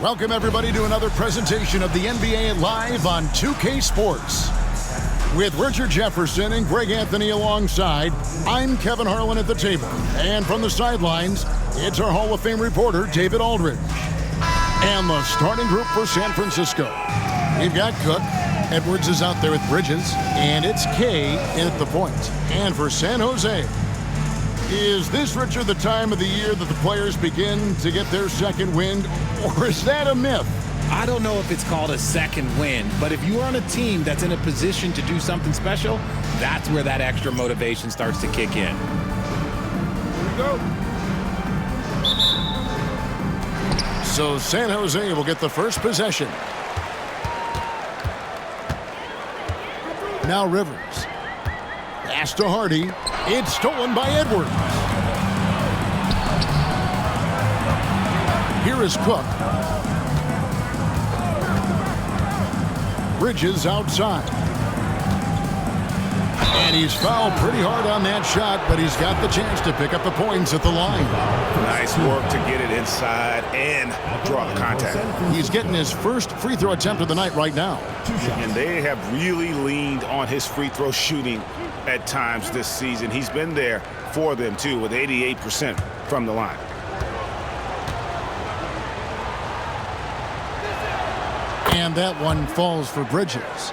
Welcome, everybody, to another presentation of the NBA Live on 2K Sports. With Richard Jefferson and Greg Anthony alongside, I'm Kevin Harlan at the table. And from the sidelines, it's our Hall of Fame reporter, David Aldridge. And the starting group for San Francisco. We've got Cook. Edwards is out there with Bridges. And it's Kay in at the point. And for San Jose, is this, Richard, the time of the year that the players begin to get their second wind, or is that a myth? I don't know if it's called a second wind, but if you are on a team that's in a position to do something special, that's where that extra motivation starts to kick in. Here we go. So San Jose will get the first possession. Now Rivers. Pass to Hardy. It's stolen by Edwards. Here is Cook. Bridges outside. And he's fouled pretty hard on that shot, but he's got the chance to pick up the points at the line. Nice work to get it inside and draw the contact. He's getting his first free throw attempt of the night right now. And they have really leaned on his free throw shooting at times this season. He's been there for them, too, with 88% from the line. And that one falls for Bridges.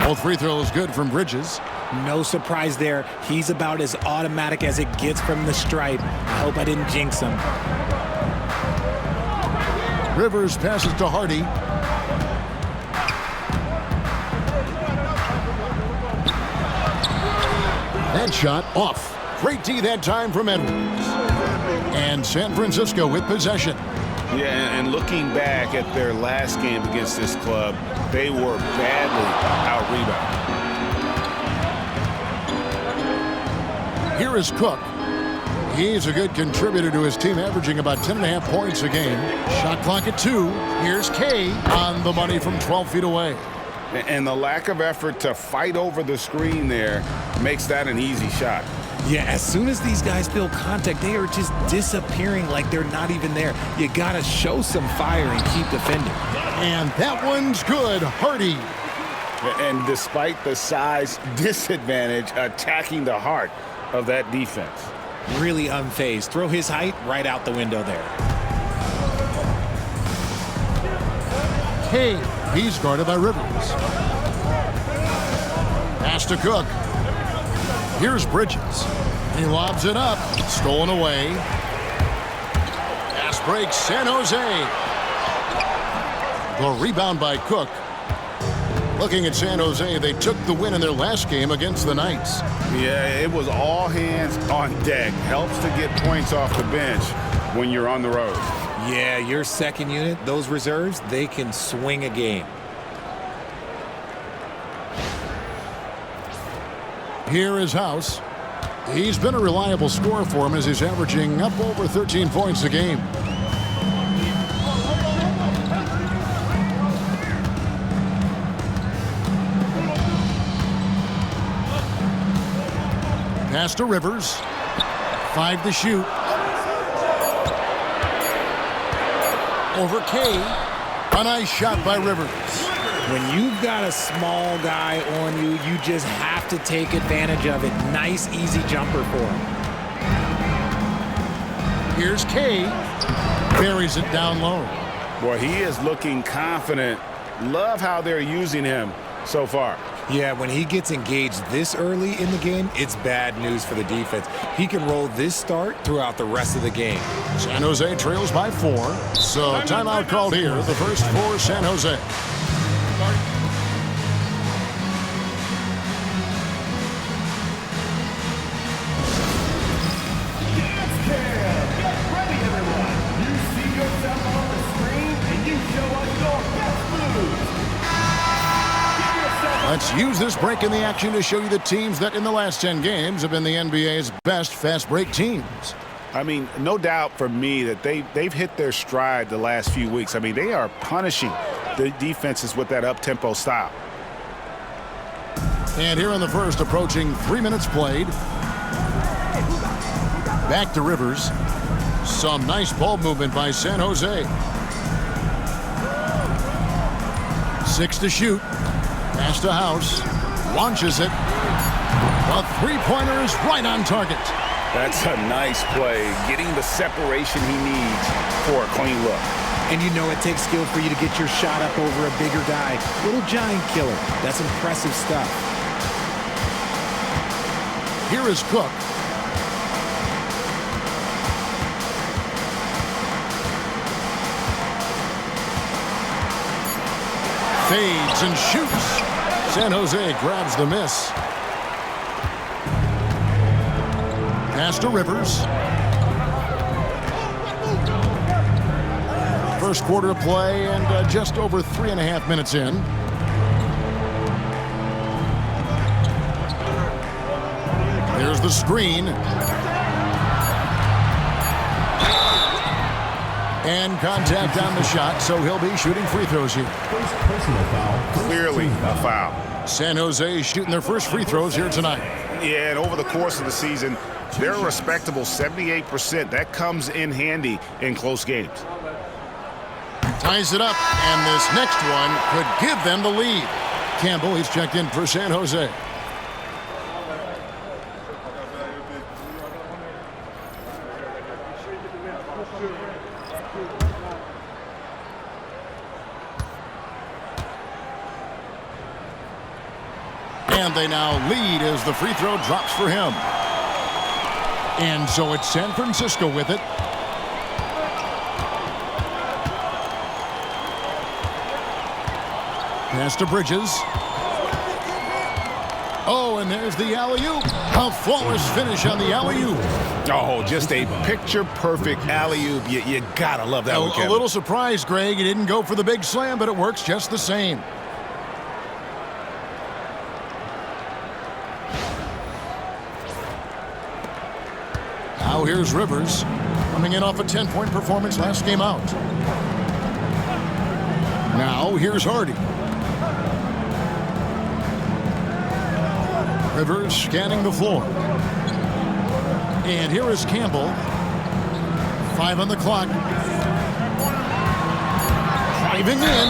Both free throws good from Bridges. No surprise there. He's about as automatic as it gets from the stripe. I hope I didn't jinx him. Rivers passes to Hardy. That shot off. Great D that time from Edwards. And San Francisco with possession. Yeah, and looking back at their last game against this club, they were badly out-rebounded. Here is Cook. He's a good contributor to his team, averaging about 10.5 points a game. Shot clock at 2. Here's Kay on the money from 12 feet away. And the lack of effort to fight over the screen there makes that an easy shot. Yeah, as soon as these guys feel contact, they are just disappearing like they're not even there. You got to show some fire and keep defending. And that one's good. Hardy. And despite the size disadvantage, attacking the heart of that defense. Really unfazed. Throw his height right out the window there. Hey, he's guarded by Rivers. Pass to Cook. Here's Bridges. He lobs it up. Stolen away. Pass breaks San Jose. The rebound by Cook. Looking at San Jose, they took the win in their last game against the Knights. Yeah, it was all hands on deck. Helps to get points off the bench when you're on the road. Yeah, your second unit, those reserves, they can swing a game. Here is House. He's been a reliable scorer for him as he's averaging up over 13 points a game. Pass to Rivers. 5 to shoot. Over Kay. A nice shot by Rivers. When you've got a small guy on you, you just have to take advantage of it. Nice, easy jumper for him. Here's Kay. Buries it down low. Boy, he is looking confident. Love how they're using him so far. Yeah, when he gets engaged this early in the game, it's bad news for the defense. He can roll this start throughout the rest of the game. San Jose trails by 4. So timeout called here. The first for San Jose. Let's use this break in the action to show you the teams that in the last 10 games have been the NBA's best fast break teams. I mean, no doubt for me that they've hit their stride the last few weeks. I mean, they are punishing the defenses with that up-tempo style. And here in the first, approaching 3 minutes played. Back to Rivers. Some nice ball movement by San Jose. 6 to shoot. Pass to House. Launches it. The three-pointer is right on target. That's a nice play, getting the separation he needs for a clean look. And you know it takes skill for you to get your shot up over a bigger guy. Little giant killer. That's impressive stuff. Here is Cook. Fades and shoots. San Jose grabs the miss. Pass to Rivers. First quarter of play and just over 3.5 minutes in. There's the screen. And contact on the shot, so he'll be shooting free throws here. Clearly a foul. San Jose shooting their first free throws here tonight. Yeah, and over the course of the season, they're a respectable 78%. That comes in handy in close games. Ties it up, and this next one could give them the lead. Campbell, he's checked in for San Jose. And they now lead as the free throw drops for him. And so it's San Francisco with it. Pass to Bridges. Oh, and there's the alley-oop. A flawless finish on the alley-oop. Oh, just a picture-perfect alley-oop. You gotta love that one, Kevin. A little surprised, Greg. He didn't go for the big slam, but it works just the same. Now here's Rivers, coming in off a 10-point performance last game out. Now here's Hardy. Rivers scanning the floor. And here is Campbell. 5 on the clock. Driving in.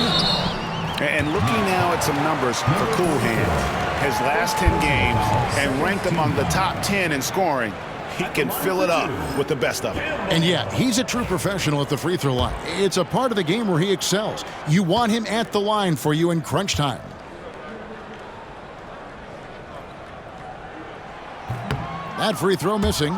And looking now at some numbers for Cool Hand. His last 10 games and ranked among the top 10 in scoring. He can fill it up with the best of it. And yeah, he's a true professional at the free throw line. It's a part of the game where he excels. You want him at the line for you in crunch time. That free throw missing.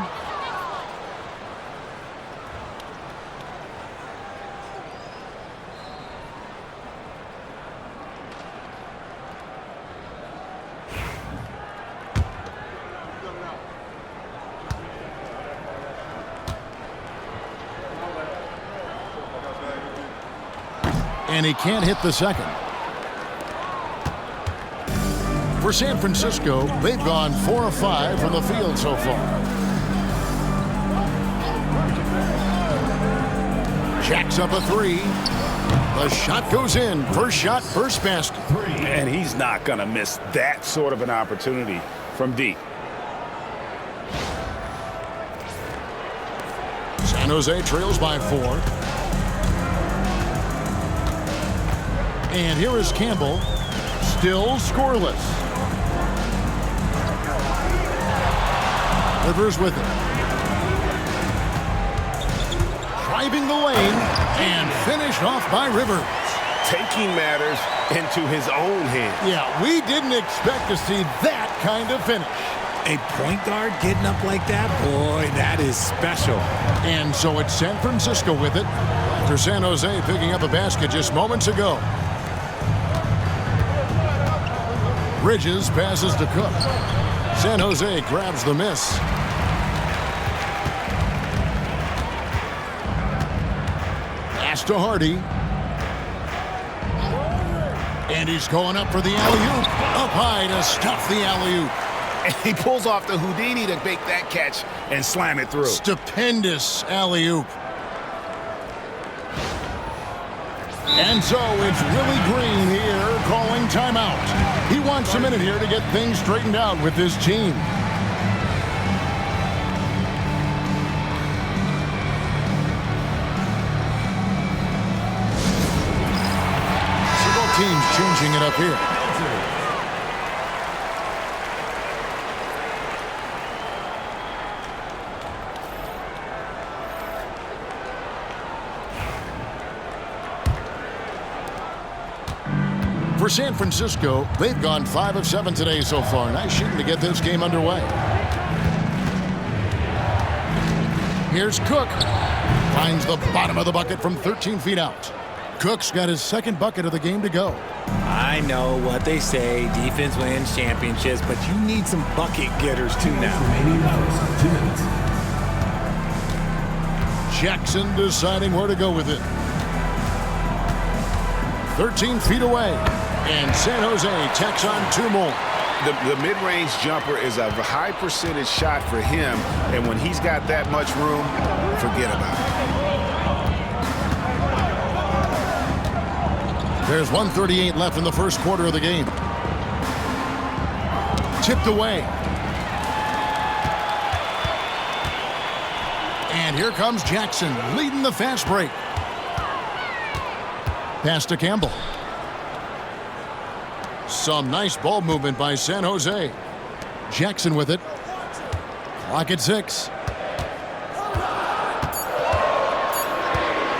And he can't hit the second. For San Francisco, they've gone 4 of 5 from the field so far. Jacks up a 3. The shot goes in. First shot, first basket. And he's not going to miss that sort of an opportunity from deep. San Jose trails by 4. And here is Campbell, still scoreless. Rivers with it. Driving the lane and finished off by Rivers. Taking matters into his own hands. Yeah, we didn't expect to see that kind of finish. A point guard getting up like that? Boy, that is special. And so it's San Francisco with it after San Jose picking up a basket just moments ago. Bridges passes to Cook. San Jose grabs the miss. Pass to Hardy. And he's going up for the alley-oop. Up high to stuff the alley-oop. And he pulls off the Houdini to make that catch and slam it through. Stupendous alley-oop. And so it's Willie Green here calling timeout. He wants a minute here to get things straightened out with his team. So both teams changing it up here. For San Francisco, they've gone 5 of 7 today so far. Nice shooting to get this game underway. Here's Cook. Finds the bottom of the bucket from 13 feet out. Cook's got his second bucket of the game to go. I know what they say, defense wins championships, but you need some bucket getters too now. Jackson deciding where to go with it. 13 feet away. And San Jose tacks on 2 more. The mid-range jumper is a high percentage shot for him, and when he's got that much room, forget about it. There's 1:38 left in the first quarter of the game. Tipped away. And here comes Jackson leading the fast break. Pass to Campbell. Some nice ball movement by San Jose. Jackson with it. Clock at 6.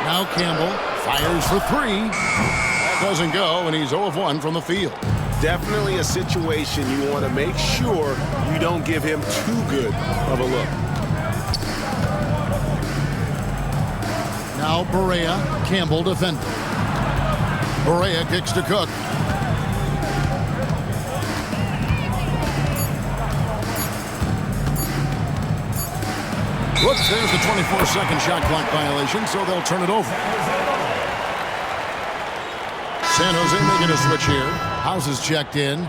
Now Campbell fires for 3. That doesn't go, and he's 0 of 1 from the field. Definitely a situation you want to make sure you don't give him too good of a look. Now Barea, Campbell defending. Barea kicks to Cook. Whoops, there's the 24-second shot clock violation, so they'll turn it over. San Jose making a switch here. House is checked in.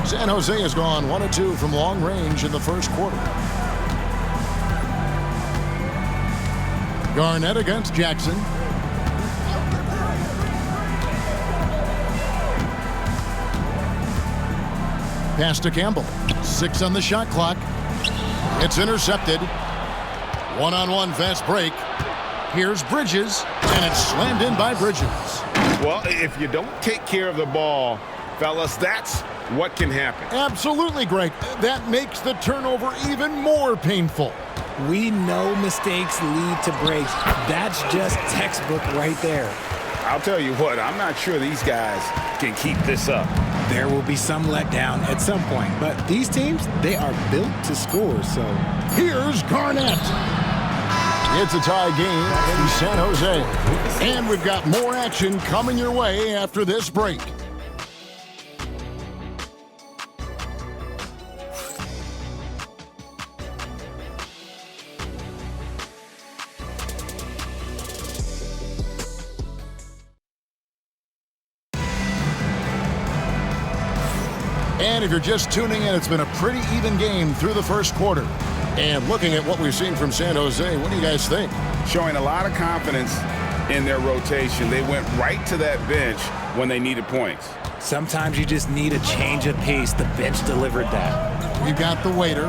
San Jose has gone 1 of 2 from long range in the first quarter. Garnett against Jackson. Pass to Campbell. 6 on the shot clock. It's intercepted. One-on-one fast break. Here's Bridges, and it's slammed in by Bridges. Well, if you don't take care of the ball, fellas, that's what can happen. Absolutely, Greg. That makes the turnover even more painful. We know mistakes lead to breaks. That's just textbook right there. I'll tell you what, I'm not sure these guys can keep this up. There will be some letdown at some point, but these teams, they are built to score, so. Here's Garnett. It's a tie game in San Jose. And we've got more action coming your way after this break. And if you're just tuning in, it's been a pretty even game through the first quarter. And looking at what we've seen from San Jose, what do you guys think? Showing a lot of confidence in their rotation. They went right to that bench when they needed points. Sometimes you just need a change of pace. The bench delivered that. We've got the waiter.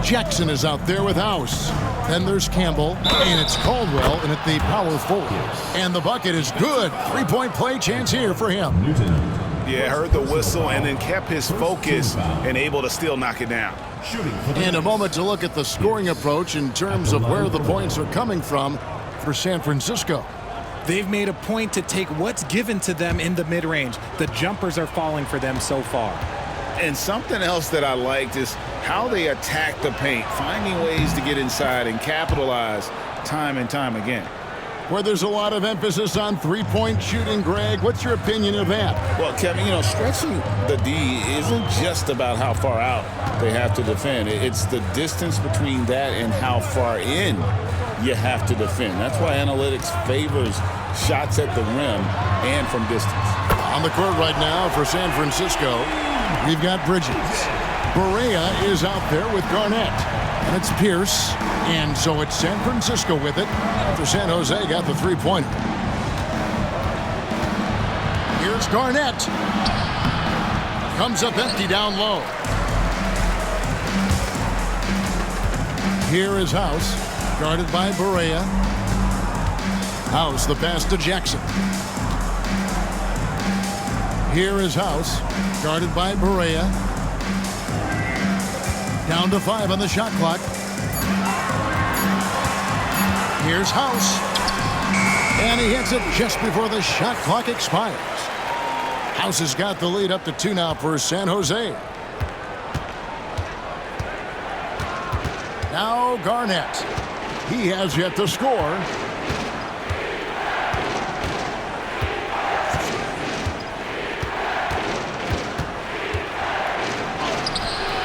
Jackson is out there with House. Then there's Campbell, and it's Caldwell, and at the power forward. And the bucket is good. 3-point play chance here for him. Yeah, heard the whistle and then kept his focus and able to still knock it down. And a moment to look at the scoring approach in terms of where the points are coming from for San Francisco. They've made a point to take what's given to them in the mid-range. The jumpers are falling for them so far. And something else that I liked is how they attack the paint, finding ways to get inside and capitalize time and time again. Where there's a lot of emphasis on three-point shooting, Greg. What's your opinion of that? Well, Kevin, stretching the D isn't just about how far out they have to defend. It's the distance between that and how far in you have to defend. That's why analytics favors shots at the rim and from distance. On the court right now for San Francisco, we've got Bridges. Barea is out there with Garnett. And it's Pierce. And so it's San Francisco with it after San Jose got the three-pointer. Here's Garnett. Comes up empty down low. Here is House, guarded by Barea. House, the pass to Jackson. Here is House, guarded by Barea. Down to 5 on the shot clock. Here's House. And he hits it just before the shot clock expires. House has got the lead up to 2 now for San Jose. Now Garnett. He has yet to score.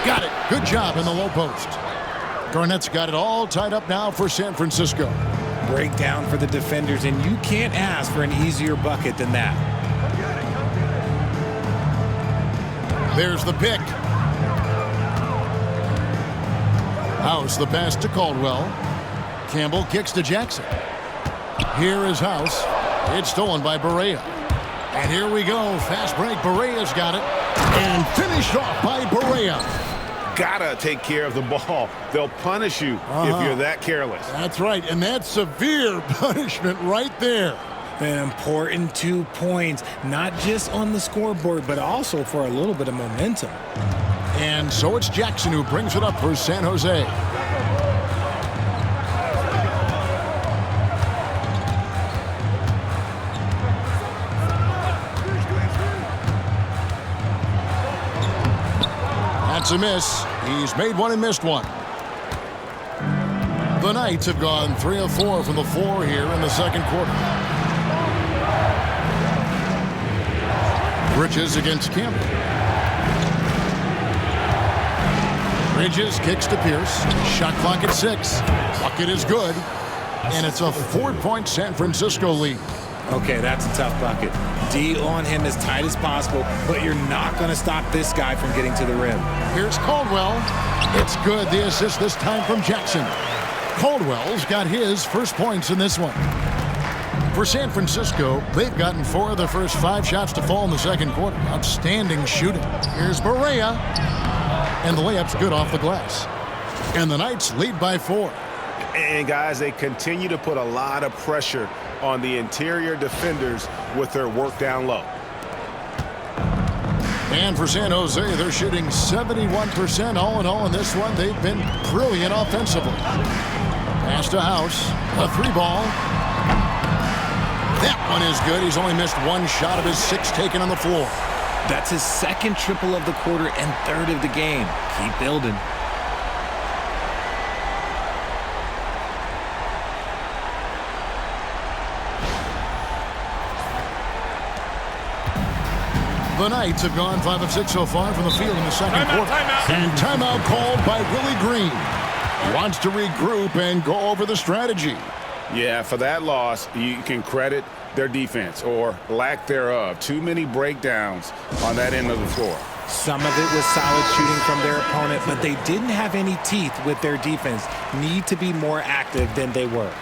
Got it. Good job in the low post. Garnett's got it all tied up now for San Francisco. Breakdown for the defenders, and you can't ask for an easier bucket than that. There's the pick. House, the pass to Caldwell. Campbell kicks to Jackson. Here is House. It's stolen by Barea. And here we go. Fast break. Barea's got it. And finished off by Barea. Gotta take care of the ball. They'll punish you if you're that careless. That's right. And that's severe punishment right there. An important 2 points, not just on the scoreboard, but also for a little bit of momentum. And so it's Jackson who brings it up for San Jose. That's a miss. He's made one and missed one. The Knights have gone 3 of 4 from the floor here in the second quarter. Bridges against Campbell. Bridges kicks to Pierce. Shot clock at 6. Bucket is good. And it's a 4-point San Francisco lead. Okay, that's a tough bucket. D on him as tight as possible, but you're not going to stop this guy from getting to the rim. Here's Caldwell. It's good. The assist this time from Jackson. Caldwell's got his first points in this one. For San Francisco, they've gotten 4 of their first 5 shots to fall in the second quarter. Outstanding shooting. Here's Barea. And the layup's good off the glass. And the Knights lead by 4. And guys, they continue to put a lot of pressure on the interior defenders with their work down low. And for San Jose, they're shooting 71% all in all in this one. They've been brilliant offensively. Pass to House. A 3-ball. That one is good. He's only missed 1 shot of his 6 taken on the floor. That's his second triple of the quarter and 3rd of the game. Keep building. The Knights have gone 5 of 6 so far from the field in the second quarter. And timeout called by Willie Green. He wants to regroup and go over the strategy. Yeah, for that loss, you can credit their defense or lack thereof. Too many breakdowns on that end of the floor. Some of it was solid shooting from their opponent, but they didn't have any teeth with their defense. Need to be more active than they were.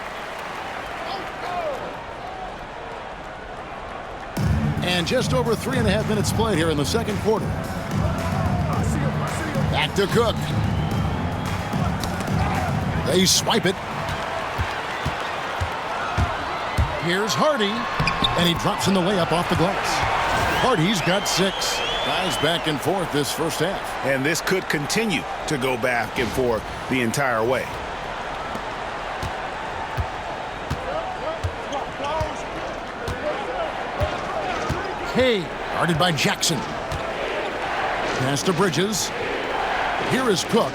And just over 3.5 minutes played here in the second quarter. Back to Cook. They swipe it. Here's Hardy. And he drops in the layup off the glass. Hardy's got 6. Guys back and forth this first half. And this could continue to go back and forth the entire way. Hay, guarded by Jackson. Pass to Bridges. Here is Cook.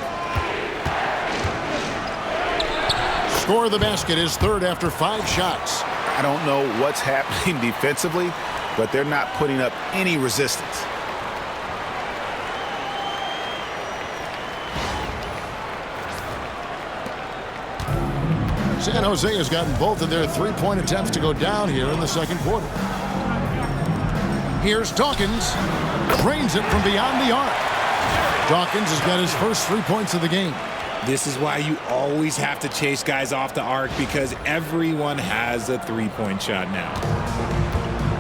Score the basket, his 3rd after 5 shots. I don't know what's happening defensively, but they're not putting up any resistance. San Jose has gotten both of their three-point attempts to go down here in the second quarter. Here's Dawkins. Drains it from beyond the arc. Dawkins has got his first 3 points of the game. This is why you always have to chase guys off the arc, because everyone has a three-point shot now.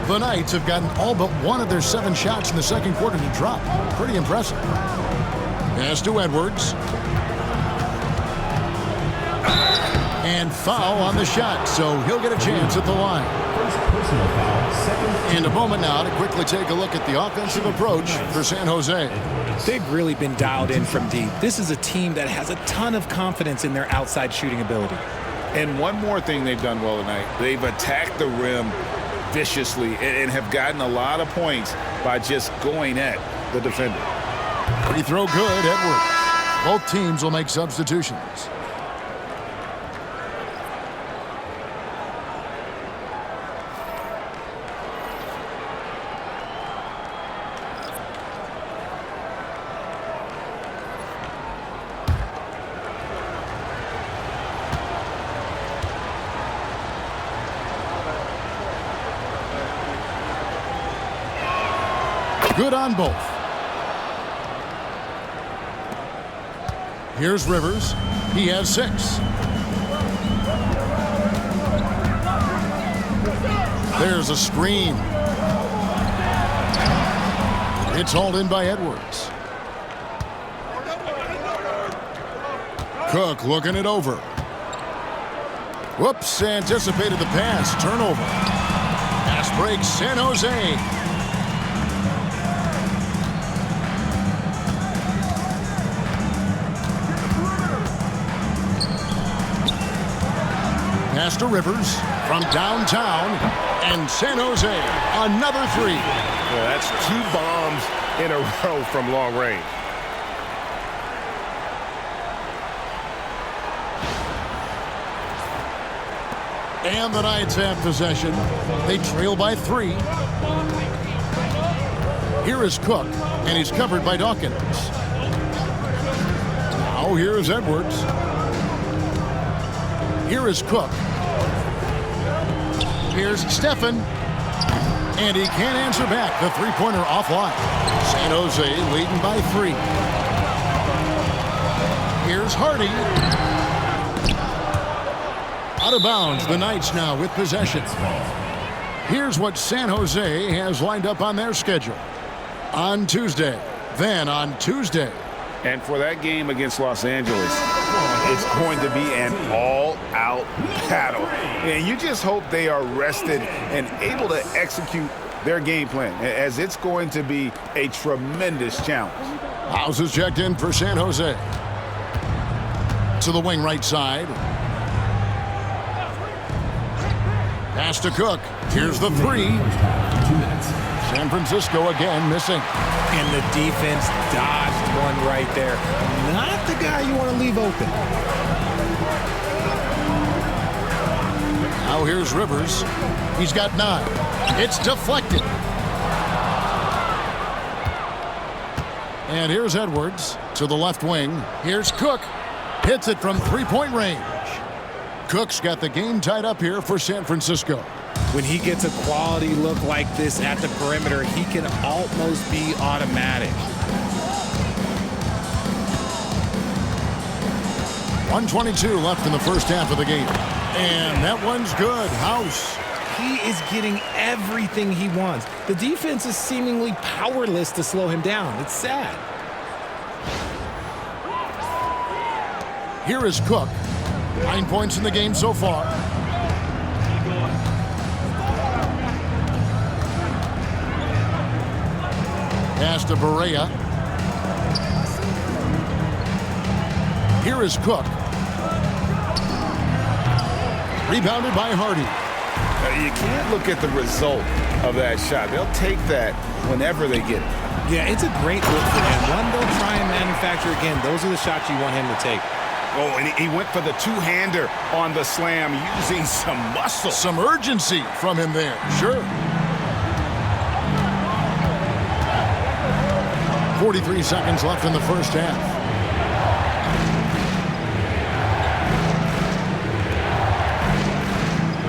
The Knights have gotten all but one of their 7 shots in the second quarter to drop. Pretty impressive. Pass to Edwards. And foul on the shot, so he'll get a chance at the line. And a moment now to quickly take a look at the offensive approach for San Jose. They've really been dialed in from deep. This is a team that has a ton of confidence in their outside shooting ability. And one more thing they've done well tonight. They've attacked the rim viciously and have gotten a lot of points by just going at the defender. Free throw good, Edwards. Both teams will make substitutions. Good on both. Here's Rivers. He has 6. There's a screen. It's hauled in by Edwards. Cook looking it over. Whoops, anticipated the pass. Turnover. Pass breaks San Jose. Pass to Rivers from downtown, and San Jose, another 3. Yeah, that's 2 bombs in a row from long range. And the Knights have possession. They trail by 3. Here is Cook, and he's covered by Dawkins. Now here is Edwards. Here is Cook. Here's Stephen. And he can't answer back. The three-pointer offline. San Jose leading by 3. Here's Hardy. Out of bounds. The Knights now with possession. Here's what San Jose has lined up on their schedule. On Tuesday. Then on Tuesday. And for that game against Los Angeles, it's going to be an all-out battle. And you just hope they are rested and able to execute their game plan, as it's going to be a tremendous challenge. House is checked in for San Jose. To the wing right side. Pass to Cook. Here's the 3. San Francisco again missing. And the defense dodged one right there. Not the guy you want to leave open. Now here's Rivers. He's got 9. It's deflected. And here's Edwards to the left wing. Here's Cook. Hits it from three-point range. Cook's got the game tied up here for San Francisco. When he gets a quality look like this at the perimeter, he can almost be automatic. 1:22 left in the first half of the game. And that one's good. House. He is getting everything he wants. The defense is seemingly powerless to slow him down. It's sad. Here is Cook. 9 points in the game so far. Pass to Barea. Here is Cook. Rebounded by Hardy. You can't look at the result of that shot. They'll take that whenever they get it. Yeah, it's a great look for him. One they'll try and manufacture again. Those are the shots you want him to take. Oh, and he went for the two-hander on the slam, using some muscle. Some urgency from him there. Sure. 43 seconds left in the first half.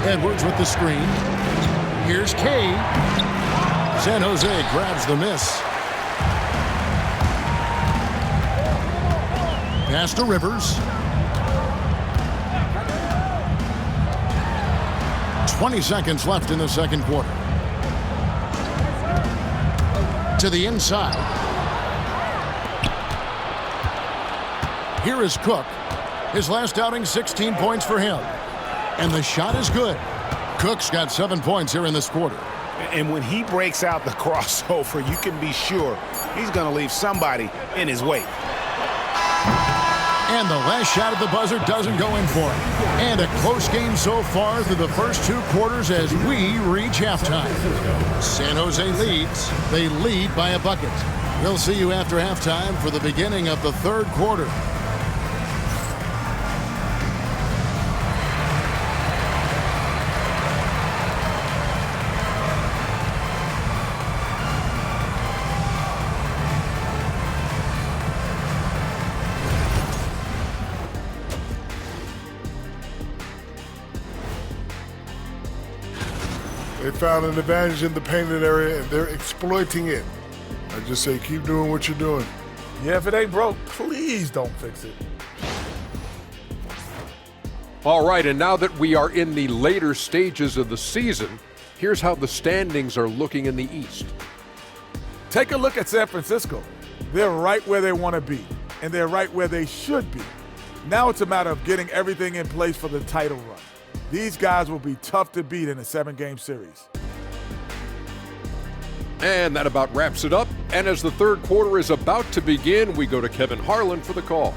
Edwards with the screen. Here's Kay. San Jose grabs the miss. Pass to Rivers. 20 seconds left in the second quarter. To the inside. Here is Cook. His last outing, 16 points for him. And the shot is good. Cook's got 7 points here in this quarter. And when he breaks out the crossover, you can be sure he's going to leave somebody in his wake. And the last shot at the buzzer doesn't go in for him. And a close game so far through the first 2 quarters as we reach halftime. San Jose leads. They lead by a bucket. We'll see you after halftime for the beginning of the third quarter. They found an advantage in the painted area, and they're exploiting it. I just say keep doing what you're doing. Yeah, if it ain't broke, please don't fix it. All right, and now that we are in the later stages of the season, here's how the standings are looking in the East. Take a look at San Francisco. They're right where they want to be, and they're right where they should be. Now it's a matter of getting everything in place for the title run. These guys will be tough to beat in a 7-game series. And that about wraps it up. And as the third quarter is about to begin, we go to Kevin Harlan for the call.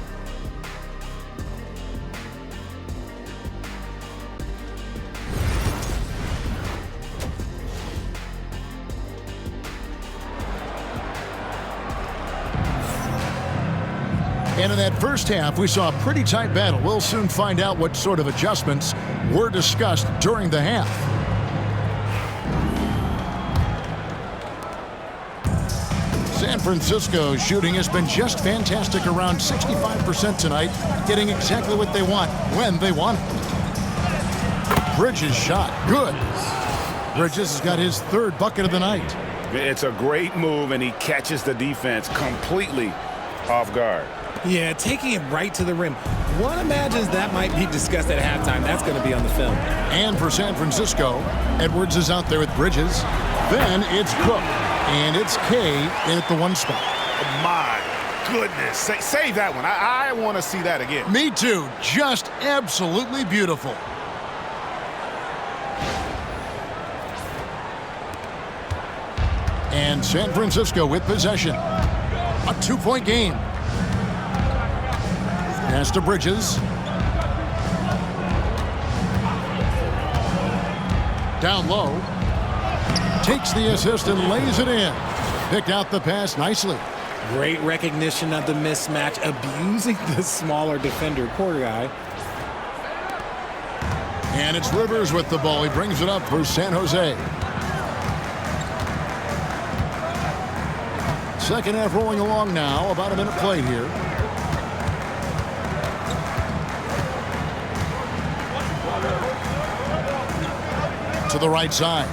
And in that first half, we saw a pretty tight battle. We'll soon find out what sort of adjustments were discussed during the half. San Francisco's shooting has been just fantastic, around 65% tonight, getting exactly what they want when they want it. Bridges' shot, good. Bridges has got his 3rd bucket of the night. It's a great move, and he catches the defense completely off guard. Yeah, taking it right to the rim. One imagines that might be discussed at halftime. That's going to be on the film. And for San Francisco, Edwards is out there with Bridges. Then it's Cook. And it's Kay in at the 1 spot. My goodness. Save that one. I want to see that again. Me too. Just absolutely beautiful. And San Francisco with possession. A 2-point game. Pass to Bridges. Down low. Takes the assist and lays it in. Picked out the pass nicely. Great recognition of the mismatch, abusing the smaller defender, poor guy. And it's Rivers with the ball. He brings it up for San Jose. Second half rolling along now. About a minute played here. To the right side.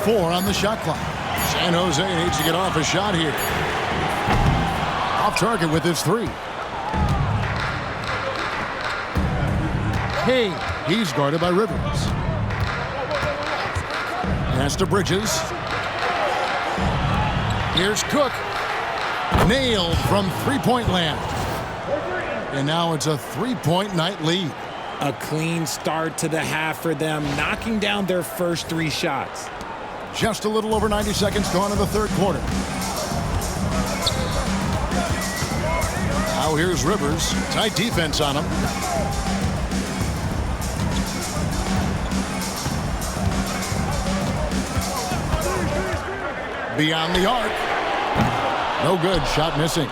4 on the shot clock. San Jose needs to get off a shot here. Off target with his 3. Hey, he's guarded by Rivers. Pass to Bridges. Here's Cook. Nailed from 3-point land. And now it's a 3-point night lead. A clean start to the half for them, knocking down their first 3 shots. Just a little over 90 seconds gone in the third quarter. Now here's Rivers. Tight defense on him. Beyond the arc. No good. Shot missing.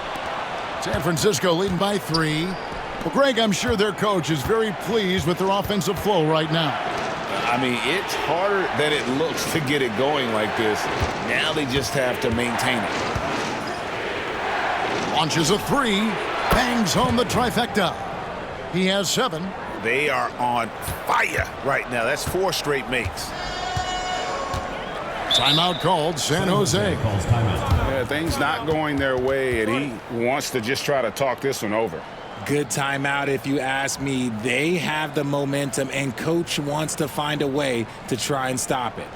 San Francisco leading by 3. Well, Greg, I'm sure their coach is very pleased with their offensive flow right now. I mean, it's harder than it looks to get it going like this. Now they just have to maintain it. Launches a 3. Bangs home the trifecta. He has 7. They are on fire right now. That's 4 straight makes. Timeout called, San Jose. Yeah, things not going their way, and he wants to just try to talk this one over. Good timeout if you ask me. They have the momentum, and coach wants to find a way to try and stop it.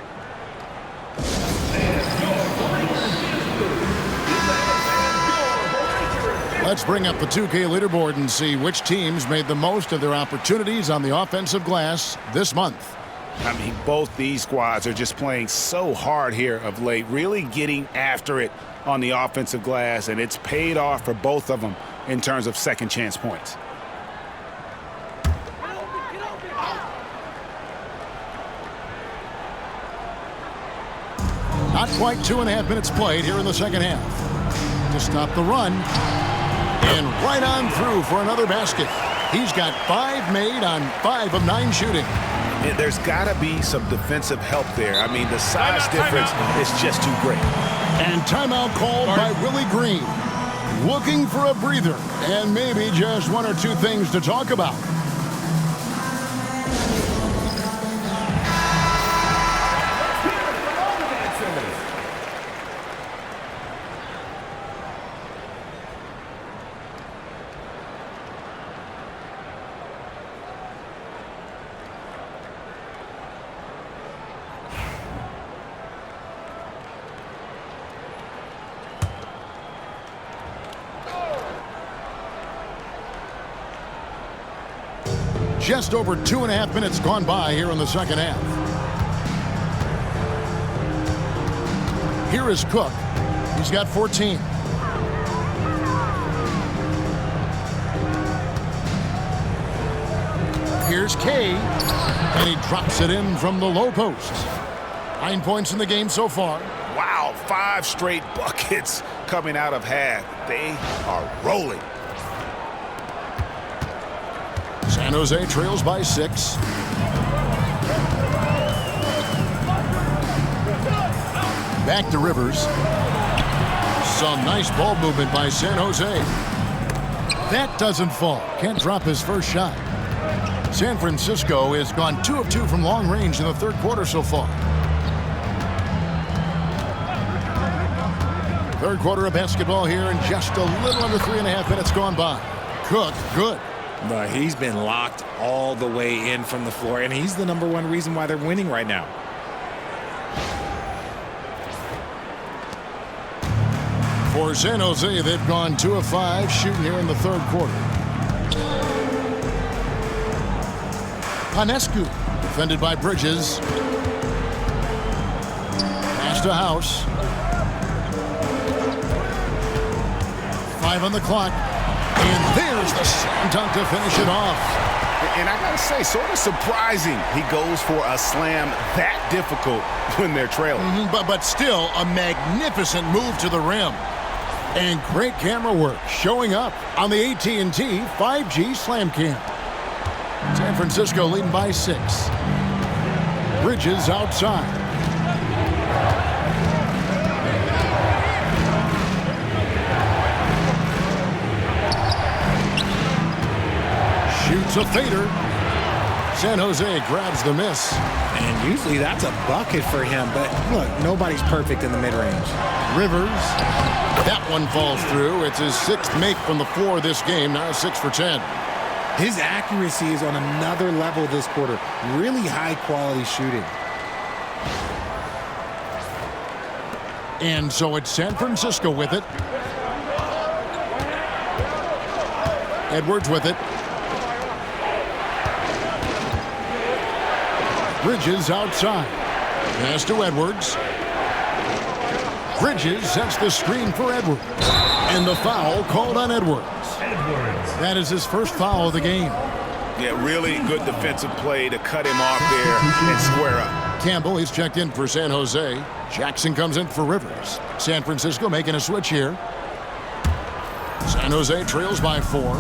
Let's bring up the 2K leaderboard and see which teams made the most of their opportunities on the offensive glass this month. I mean, both these squads are just playing so hard here of late, really getting after it on the offensive glass, and it's paid off for both of them in terms of second chance points. Not quite 2.5 minutes played here in the second half. To stop the run, and right on through for another basket. He's got 5 made on 5 of 9 shooting. There's got to be some defensive help there. I mean, the size difference is just too great. And timeout called by Willie Green. Looking for a breather and maybe just 1 or 2 things to talk about. Just over 2.5 minutes gone by here in the second half. Here is Cook. He's got 14. Here's Kay, and he drops it in from the low post. 9 points in the game so far. Wow, 5 straight buckets coming out of half. They are rolling. San Jose trails by 6. Back to Rivers. Some nice ball movement by San Jose. That doesn't fall. Can't drop his first shot. San Francisco has gone 2 of 2 from long range in the third quarter so far. Third quarter of basketball here, and just a little under 3.5 minutes gone by. Cook, good. But he's been locked all the way in from the floor, and he's the #1 reason why they're winning right now. For San Jose, they've gone 2 of 5 shooting here in the third quarter. Panescu, defended by Bridges. Pass to House. 5 on the clock. And there's the slam dunk to finish it off. And I gotta say, sort of surprising he goes for a slam that difficult when they're trailing. But still a magnificent move to the rim. And great camera work showing up on the AT&T 5G Slam Cam. San Francisco leading by 6. Bridges outside. Shoots a fader. San Jose grabs the miss. And usually that's a bucket for him, but look, nobody's perfect in the mid-range. Rivers. That one falls through. It's his 6th make from the floor this game, now 6 for 10. His accuracy is on another level this quarter. Really high-quality shooting. And so it's San Francisco with it. Edwards with it. Bridges outside. Pass to Edwards. Bridges sets the screen for Edwards. And the foul called on Edwards. That is his first foul of the game. Yeah, really good defensive play to cut him off there and square up. Campbell, he's checked in for San Jose. Jackson comes in for Rivers. San Francisco making a switch here. San Jose trails by 4.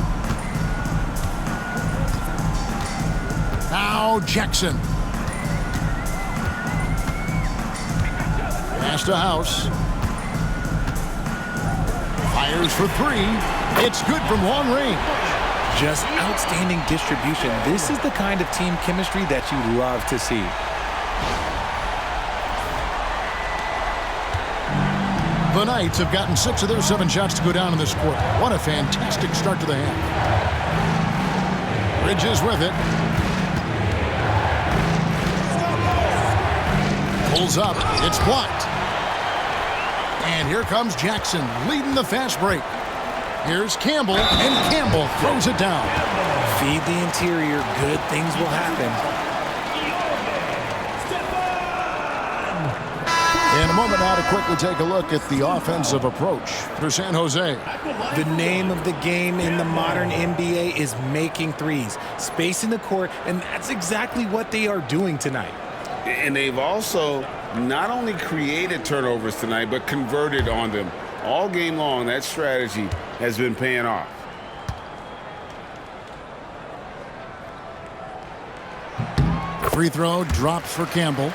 Now Jackson. Pass to House. Fires for 3. It's good from long range. Just outstanding distribution. This is the kind of team chemistry that you love to see. The Knights have gotten 6 of their 7 shots to go down in this quarter. What a fantastic start to the half. Bridges with it. Pulls up. It's blocked. And here comes Jackson leading the fast break. Here's Campbell, and Campbell throws it down. Feed the interior. Good things will happen. In a moment now to quickly take a look at the offensive approach for San Jose. The name of the game in the modern NBA is making threes. Space in the court, and that's exactly what they are doing tonight. And they've also not only created turnovers tonight, but converted on them. All game long, that strategy has been paying off. Free throw dropped for Campbell.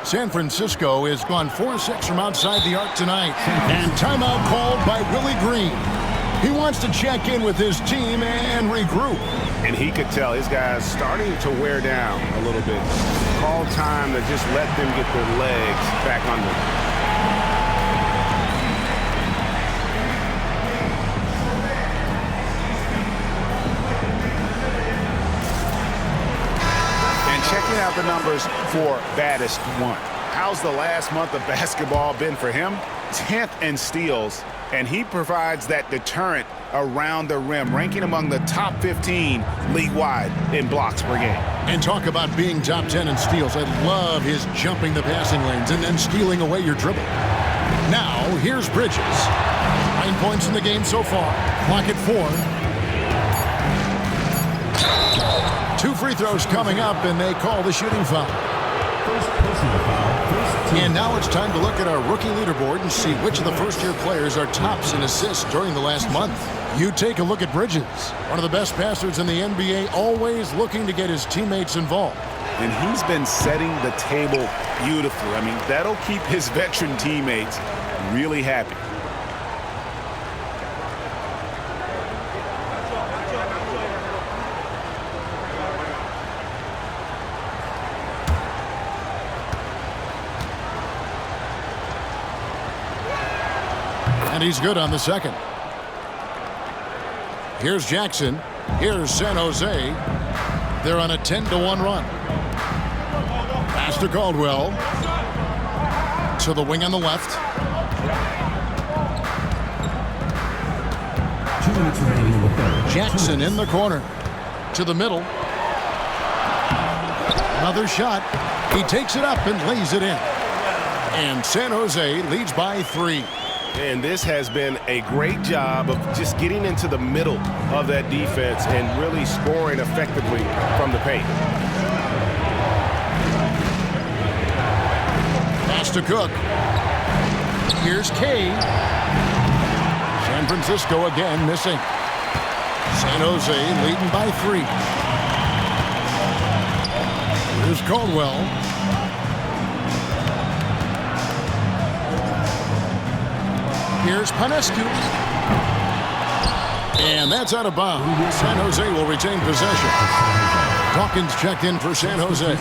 San Francisco has gone 4-6 from outside the arc tonight. And timeout called by Willie Green. He wants to check in with his team and regroup. And he could tell his guys starting to wear down a little bit. Call time to just let them get their legs back under them. Checking out the numbers for baddest one. How's the last month of basketball been for him? 10th in steals, and he provides that deterrent around the rim, ranking among the top 15 league-wide in blocks per game. And talk about being top 10 in steals. I love his jumping the passing lanes and then stealing away your dribble. Now, here's Bridges. 9 points in the game so far. Clock at 4. 2 free throws coming up, and they call the shooting foul. And now it's time to look at our rookie leaderboard and see which of the first-year players are tops in assists during the last month. You take a look at Bridges, one of the best passers in the NBA, always looking to get his teammates involved. And he's been setting the table beautifully. I mean, that'll keep his veteran teammates really happy. And he's good on the second. Here's Jackson. Here's San Jose. They're on a 10-1 run. Pass to Caldwell. To the wing on the left. 2 minutes remaining in the third. Jackson in the corner. To the middle. Another shot. He takes it up and lays it in. And San Jose leads by 3. And this has been a great job of just getting into the middle of that defense and really scoring effectively from the paint. Pass to Cook. Here's Kay. San Francisco again missing. San Jose leading by 3. Here's Caldwell. Here's Panescu. And that's out of bounds. San Jose will retain possession. Dawkins checked in for San Jose.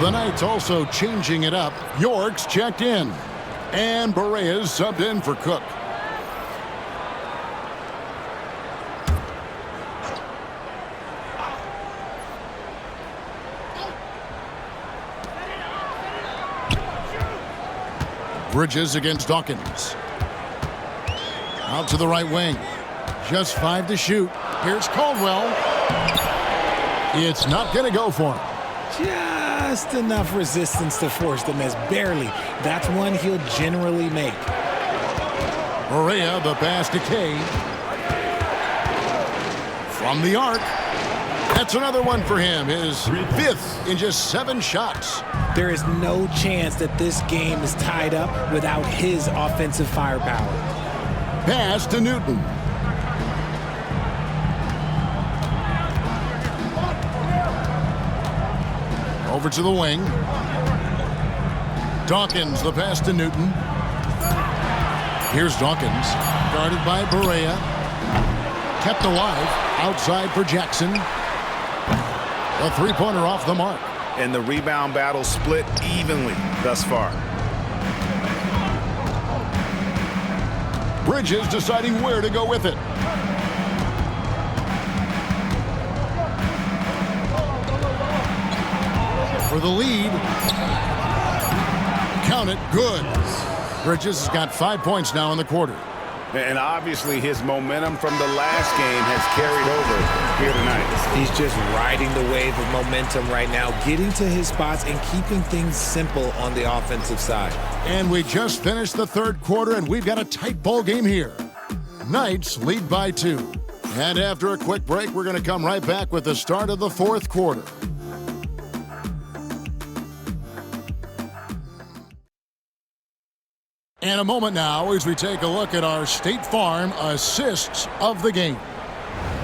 The Knights also changing it up. York's checked in. And Berea's subbed in for Cook. Bridges against Dawkins. Out to the right wing. Just 5 to shoot. Here's Caldwell. It's not going to go for him. Just enough resistance to force the miss. Barely. That's one he'll generally make. Berea, the pass to Kay. From the arc. That's another one for him. His 5th in just 7 shots. There is no chance that this game is tied up without his offensive firepower. Pass to Newton. Over to the wing. Dawkins, the pass to Newton. Here's Dawkins. Guarded by Barea. Kept alive. Outside for Jackson. A three-pointer off the mark. And the rebound battle split evenly thus far. Bridges deciding where to go with it. For the lead. Count it. Good. Bridges has got 5 points now in the quarter. And obviously his momentum from the last game has carried over here tonight. He's just riding the wave of momentum right now, getting to his spots and keeping things simple on the offensive side. And we just finished the third quarter, and we've got a tight ball game here. Knights lead by 2. And after a quick break, we're going to come right back with the start of the fourth quarter. And a moment now as we take a look at our State Farm assists of the game.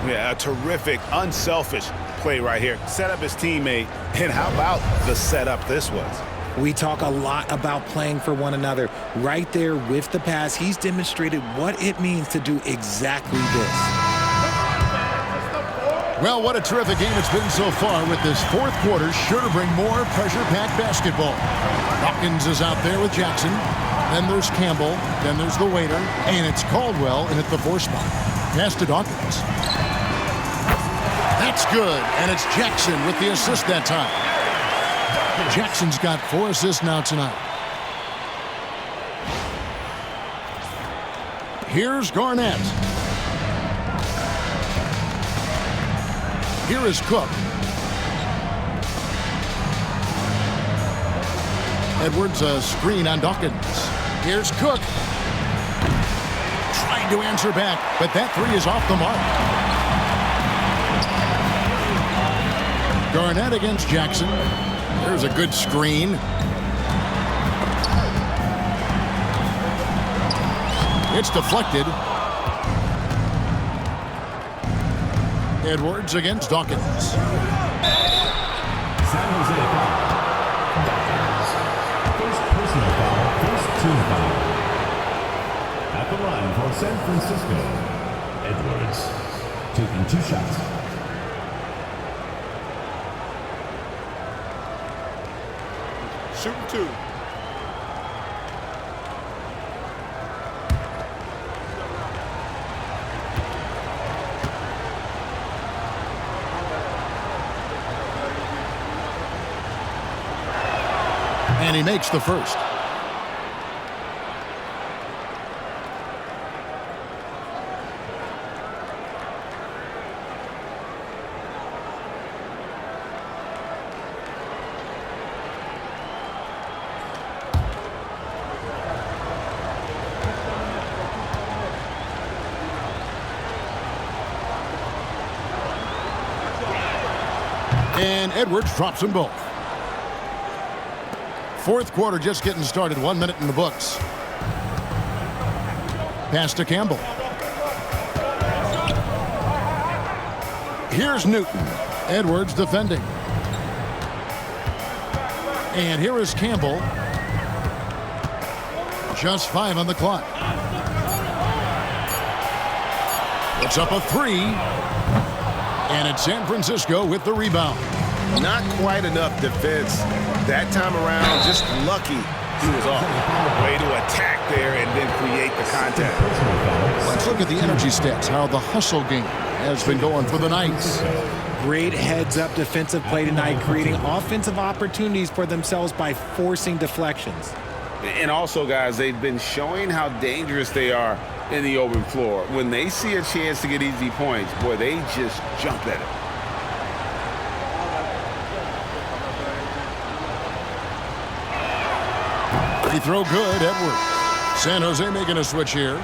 Yeah, a terrific, unselfish play right here. Set up his teammate, and how about the setup this was? We talk a lot about playing for one another. Right there with the pass, he's demonstrated what it means to do exactly this. Well, what a terrific game it's been so far with this fourth quarter. Sure to bring more pressure-packed basketball. Hawkins is out there with Jackson. Then there's Campbell. Then there's the waiter. And it's Caldwell in at the 4 spot. Pass to Dawkins. That's good. And it's Jackson with the assist that time. Jackson's got 4 assists now tonight. Here's Garnett. Here is Cook. Edwards, a screen on Dawkins. Here's Cook. Trying to answer back, but that 3 is off the mark. Garnett against Jackson. There's a good screen. It's deflected. Edwards against Dawkins. San Jose foul. First personal foul, first team foul. At the line for San Francisco, Edwards, taking 2 shots. Shooting 2. And he makes the first. And Edwards drops them both. Fourth quarter just getting started. 1 minute in the books. Pass to Campbell. Here's Newton. Edwards defending. And here is Campbell. Just 5 on the clock. It's up a 3. And it's San Francisco with the rebound. Not quite enough defense that time around. Just lucky he was off. Way to attack there and then create the contact. Let's look at the energy stats, how the hustle game has been going for the Knights. Great heads-up defensive play tonight, creating offensive opportunities for themselves by forcing deflections. And also, guys, they've been showing how dangerous they are in the open floor. When they see a chance to get easy points, boy, they just jump at it. Free throw good, Edwards. San Jose making a switch here.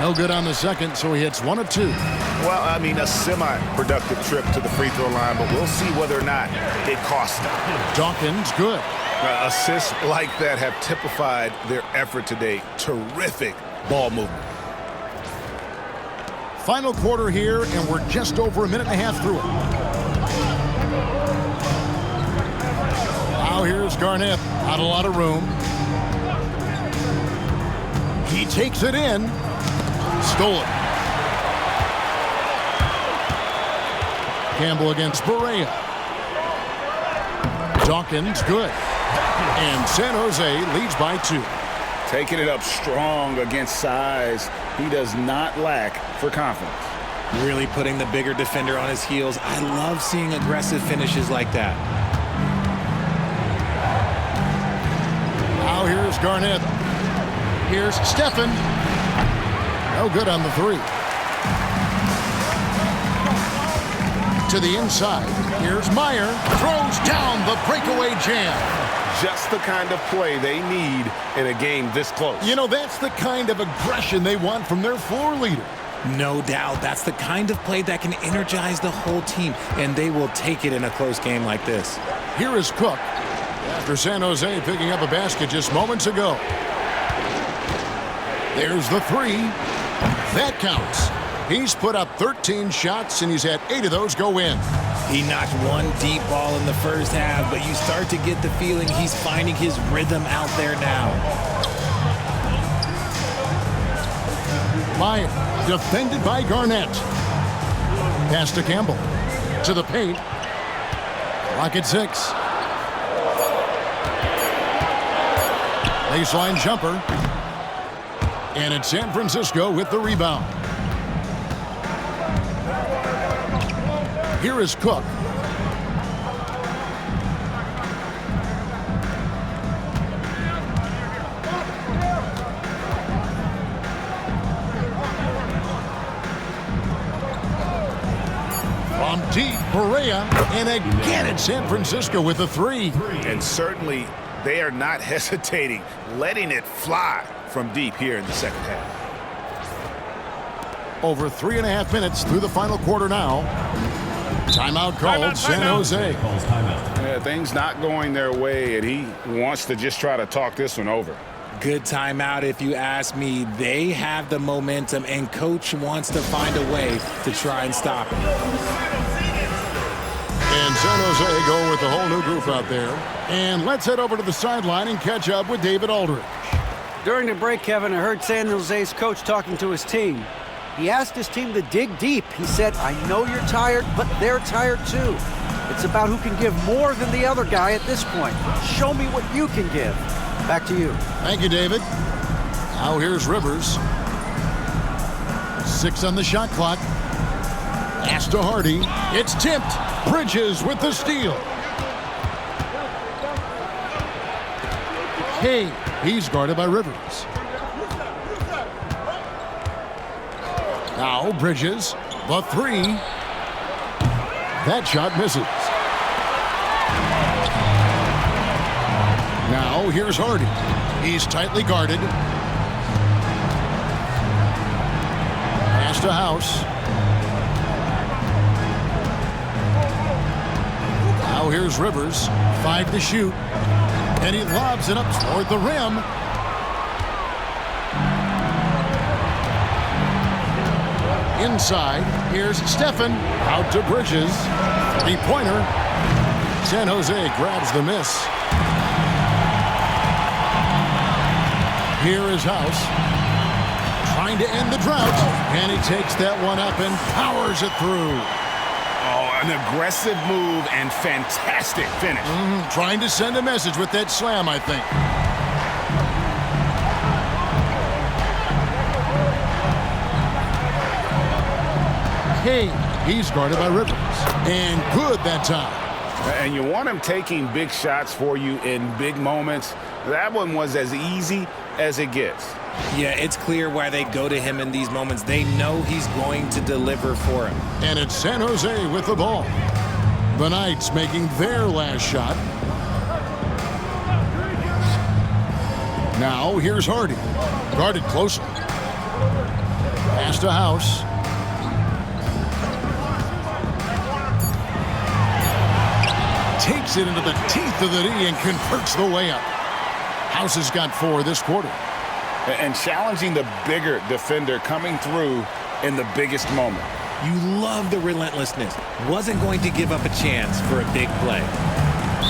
No good on the second, so he hits 1 of 2. Well, I mean, a semi-productive trip to the free throw line, but we'll see whether or not it costs them. Dawkins, good. Assists like that have typified their effort today. Terrific ball movement. Final quarter here, and we're just over a minute and a half through it. Now here's Garnett. Not a lot of room. He takes it in. Stole it. Campbell against Barea. Dawkins, good. And San Jose leads by 2. Taking it up strong against size. He does not lack for confidence. Really putting the bigger defender on his heels. I love seeing aggressive finishes like that. Now here's Garnett. Here's Stephen. No good on the 3. To the inside. Here's Meyer. Throws down the breakaway jam. Just the kind of play they need in a game this close. You know, that's the kind of aggression they want from their floor leader. No doubt. That's the kind of play that can energize the whole team, and they will take it in a close game like this. Here is Cook. After San Jose picking up a basket just moments ago. There's the 3. That counts. He's put up 13 shots, and he's had 8 of those go in. He knocked one deep ball in the first half, but you start to get the feeling he's finding his rhythm out there now. Meyer, defended by Garnett. Pass to Campbell. To the paint. Clock at 6. Baseline jumper. And it's San Francisco with the rebound. Here is Cook. From deep, Barea. And again it's San Francisco with a 3. And certainly they are not hesitating, letting it fly from deep here in the second half. Over 3.5 minutes through the final quarter now. Timeout called, San Jose. Yeah, things not going their way, and he wants to just try to talk this one over. Good timeout if you ask me. They have the momentum, and coach wants to find a way to try and stop it. And San Jose going with the whole new group out there. And let's head over to the sideline and catch up with David Aldridge. During the break, Kevin, I heard San Jose's coach talking to his team. He asked his team to dig deep. He said, I know you're tired, but they're tired too. It's about who can give more than the other guy at this point. Show me what you can give. Back to you. Thank you, David. Now here's Rivers. 6 on the shot clock. Pass to Hardy. It's tipped. Bridges with the steal. Hey, he's guarded by Rivers. Now Bridges, the 3. That shot misses. Now here's Hardy. He's tightly guarded. Pass to House. Now here's Rivers. 5 to shoot. And he lobs it up toward the rim. Inside, here's Stephen. Out to Bridges. 3-pointer. San Jose grabs the miss. Here is House. Trying to end the drought. And he takes that one up and powers it through. Oh, an aggressive move and fantastic finish. Trying to send a message with that slam, I think. Hey, he's guarded by Rivers. And good that time. And you want him taking big shots for you in big moments. That one was as easy as it gets. Yeah, it's clear why they go to him in these moments. They know he's going to deliver for him. And it's San Jose with the ball. The Knights making their last shot. Now here's Hardy. Guarded closely. Pass to House. Takes it into the teeth of the D and converts the layup. House has got 4 this quarter. And challenging the bigger defender coming through in the biggest moment. You love the relentlessness. Wasn't going to give up a chance for a big play.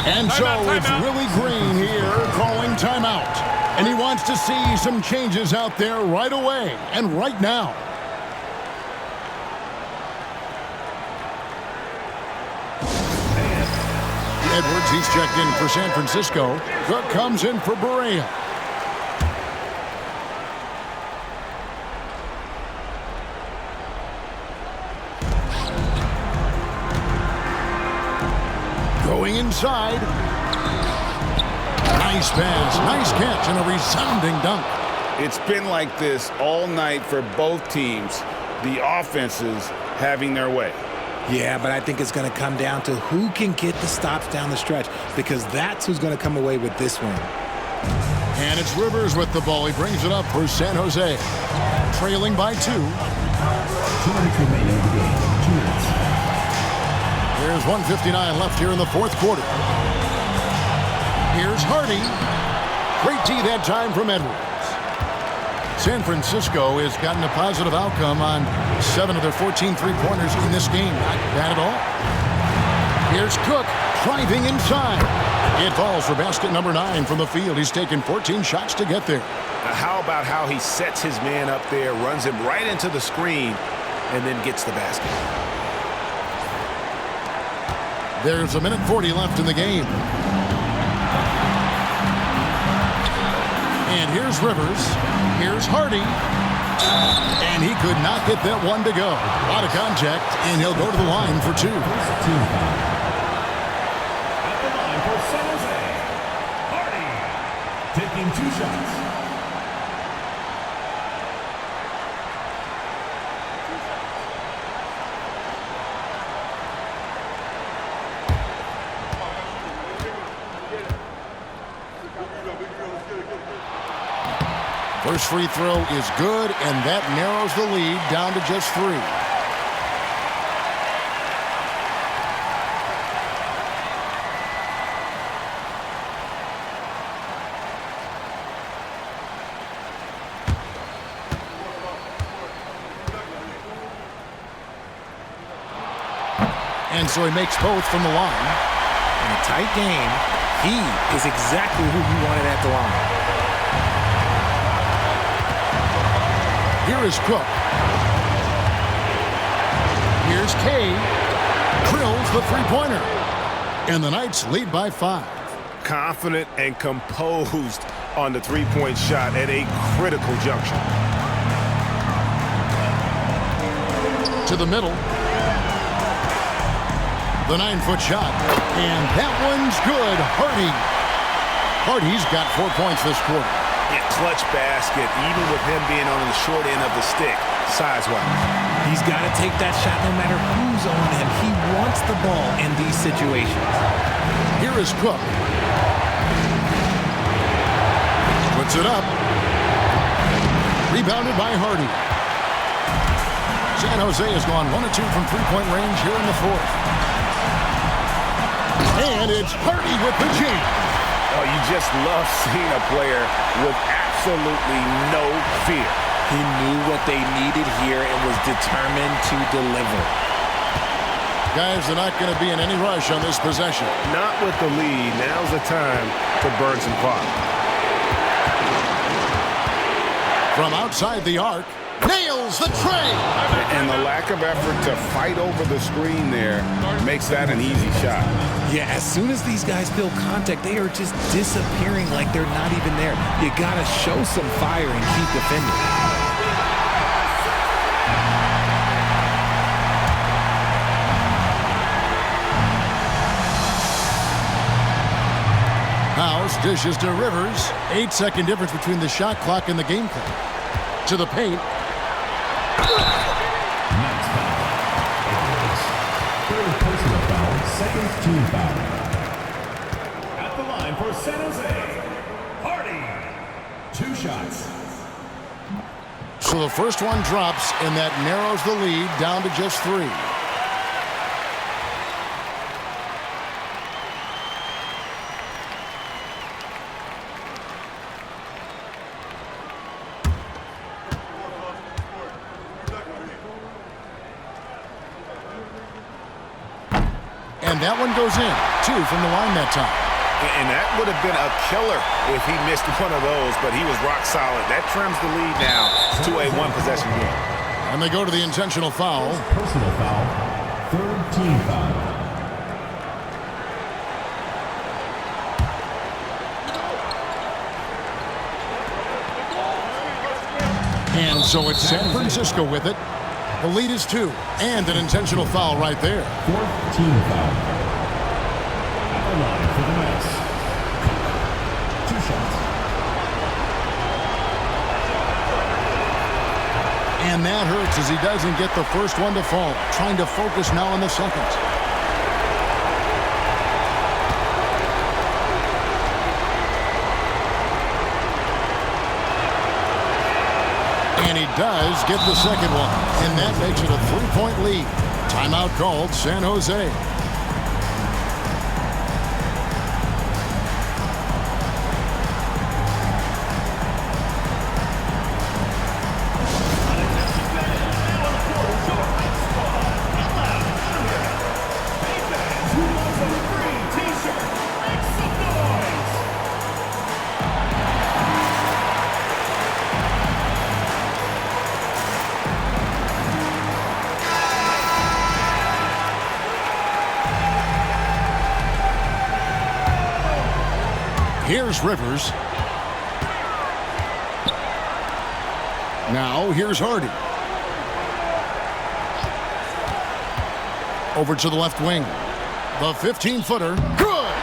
And so it's Willie Green here calling timeout. And he wants to see some changes out there right away and right now. Edwards, he's checked in for San Francisco. Cook comes in for Berea. Going inside. Nice pass, nice catch, and a resounding dunk. It's been like this all night for both teams. The offenses having their way. Yeah, but I think it's going to come down to who can get the stops down the stretch, because that's who's going to come away with this one. And it's Rivers with the ball. He brings it up for San Jose. Trailing by 2. 2 minutes remaining in the game. 2 minutes. There's 1:59 left here in the fourth quarter. Here's Hardy. Great D that time from Edwards. San Francisco has gotten a positive outcome on 7 of their 14 three-pointers in this game. Not bad at all. Here's Cook driving inside. It falls for basket number 9 from the field. He's taken 14 shots to get there. How about how he sets his man up there, runs him right into the screen, and then gets the basket. There's 1:40 left in the game. And here's Rivers. Here's Hardy. And he could not get that one to go. A lot of contact, and he'll go to the line for 2. At the line for San Jose, Hardy, taking 2 shots. First free throw is good, and that narrows the lead down to just 3. And so he makes both from the line. In a tight game, he is exactly who you wanted at the line. Here is Cook. Here's Kay. Drills the three-pointer. And the Knights lead by 5. Confident and composed on the three-point shot at a critical junction. To the middle. The 9-foot shot. And that one's good. Hardy's got 4 points this quarter. Yeah, clutch basket, even with him being on the short end of the stick, size-wise. He's got to take that shot no matter who's on him. He wants the ball in these situations. Here is Cook. Puts it up. Rebounded by Hardy. San Jose has gone 1 of 2 from three-point range here in the fourth. And it's Hardy with the jam. Oh, you just love seeing a player with absolutely no fear. He knew what they needed here and was determined to deliver. Guys, they're not going to be in any rush on this possession. Not with the lead. Now's the time to burn some clock. From outside the arc, nails the tray. And the lack of effort to fight over the screen there makes that an easy shot. Yeah, as soon as these guys feel contact, they are just disappearing like they're not even there. You got to show some fire and keep defending. House dishes to Rivers. 8-second difference between the shot clock and the game clock. To the paint. Nice foul. Third personal foul, second team foul. At the line for San Jose, Hardy. 2 shots. So the first one drops, and that narrows the lead down to just 3. And that one goes in. 2 from the line that time. And that would have been a killer if he missed one of those, but he was rock solid. That trims the lead now to a 1-possession game. And they go to the intentional foul. Personal foul. 3rd team foul. And so it's San Francisco with it. The lead is 2. And an intentional foul right there. 4th team foul. At the line for the Mets. 2 shots. And that hurts as he doesn't get the first one to fall. Trying to focus now on the second. And he does get the second one. And that makes it a 3-point lead. Timeout called San Jose. Here's Rivers. Now here's Hardy. Over to the left wing. The 15-footer. Good!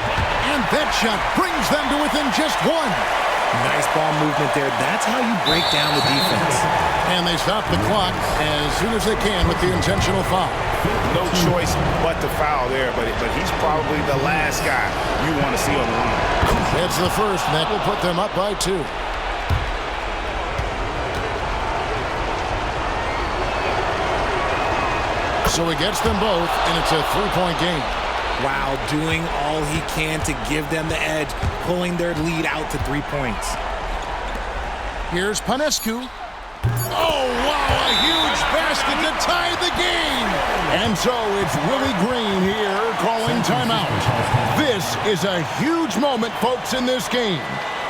And that shot brings them to within just 1. Nice ball movement there. That's how you break down the defense. And they stop the clock as soon as they can with the intentional foul. No choice but to foul there, but he's probably the last guy you want to see on the line. It's the first, and that will put them up by 2. So he gets them both, and it's a 3-point game. Wow, doing all he can to give them the edge, pulling their lead out to 3 points. Here's Panescu. Oh, wow, a huge basket to tie the game. And so it's Willie Green here calling timeout. This is a huge moment, folks, in this game.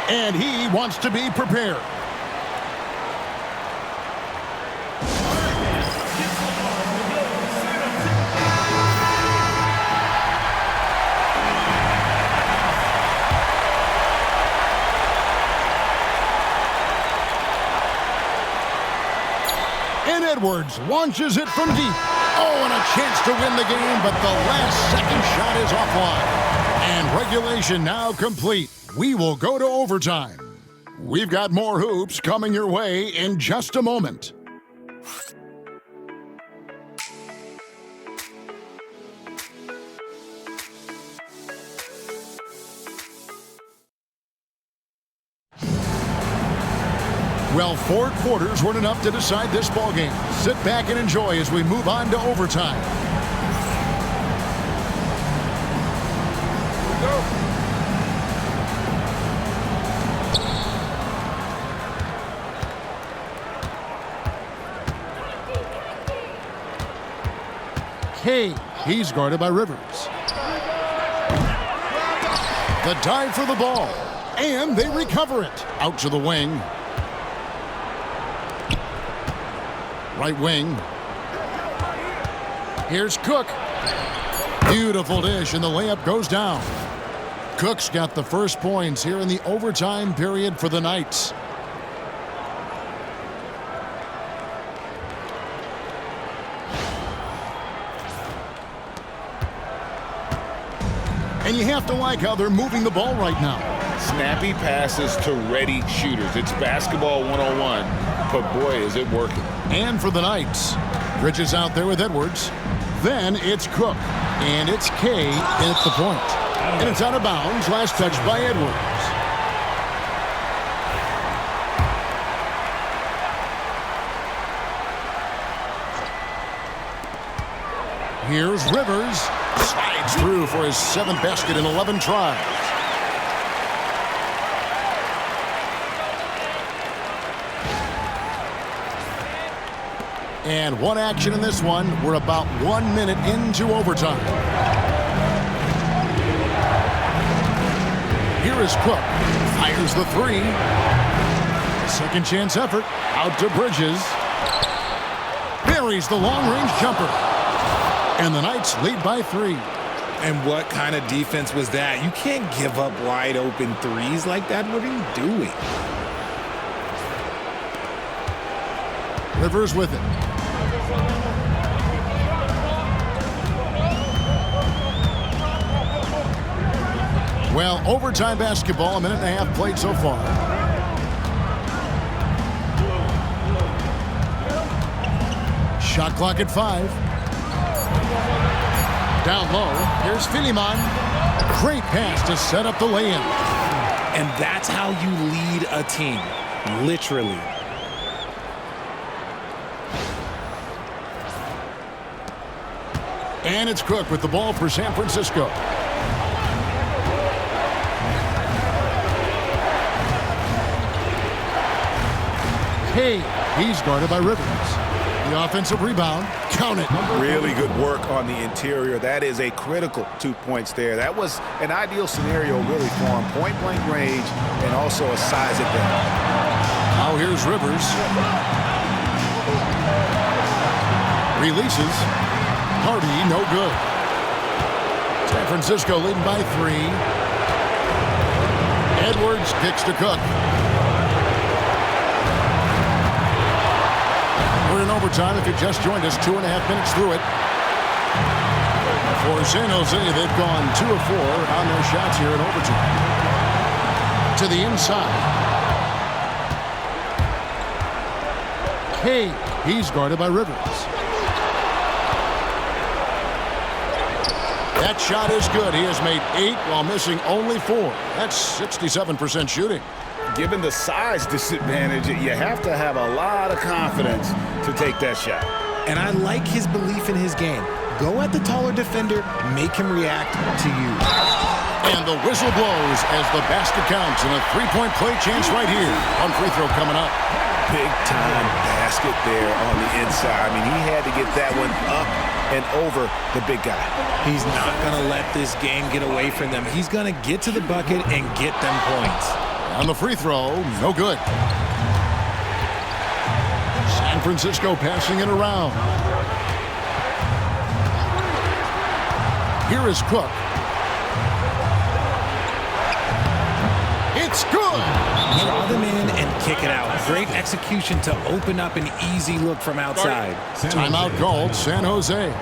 And he wants to be prepared. And Edwards launches it from deep. Oh, and a chance to win the game, but the last second shot is offline. And regulation now complete. We will go to overtime. We've got more hoops coming your way in just a moment. Well, 4 quarters weren't enough to decide this ballgame. Sit back and enjoy as we move on to overtime. Kay, he's guarded by Rivers. The dive for the ball, and they recover it. Out to the wing. Right wing. Here's Cook. Beautiful dish, and the layup goes down. Cook's got the first points here in the overtime period for the Knights. And you have to like how they're moving the ball right now. Snappy passes to ready shooters. It's basketball 101, but boy, is it working. And for the Knights, Bridges out there with Edwards. Then it's Cook, and it's Kay at the point. And it's out of bounds, last touch by Edwards. Here's Rivers. Slides through for his 7th basket in 11 tries. And one action in this one. We're about 1 minute into overtime. Here is Cook. Fires the 3. Second chance effort. Out to Bridges. Buries the long-range jumper. And the Knights lead by 3. And what kind of defense was that? You can't give up wide open threes like that. What are you doing? Rivers with it. Well, overtime basketball, 1.5 minutes played so far. Shot clock at 5. Down low, here's Filiman. Great pass to set up the lay-in. And that's how you lead a team, literally. And it's Cook with the ball for San Francisco. Hey, he's guarded by Rivers. The offensive rebound, count it. Really good work on the interior. That is a critical 2 points there. That was an ideal scenario really for him. Point-blank range and also a size advantage. Now here's Rivers. Releases. Hardy, no good. San Francisco leading by 3. Edwards kicks to Cook. We're in overtime. If you just joined us, 2.5 minutes through it. For San Jose, they've gone 2 of 4 on their shots here in overtime. To the inside. Hey, he's guarded by Rivers. That shot is good. He has made 8 while missing only 4. That's 67% shooting. Given the size disadvantage, you have to have a lot of confidence to take that shot. And I like his belief in his game. Go at the taller defender, make him react to you. And the whistle blows as the basket counts, and a 3-point play chance right here. One free throw coming up. Big-time basket there on the inside. I mean, he had to get that one up and over the big guy. He's not going to let this game get away from them. He's going to get to the bucket and get them points. On the free throw, no good. San Francisco passing it around. Here is Cook. It's good. Draw them in and kick it out. Great execution to open up an easy look from outside. Timeout called, San Jose.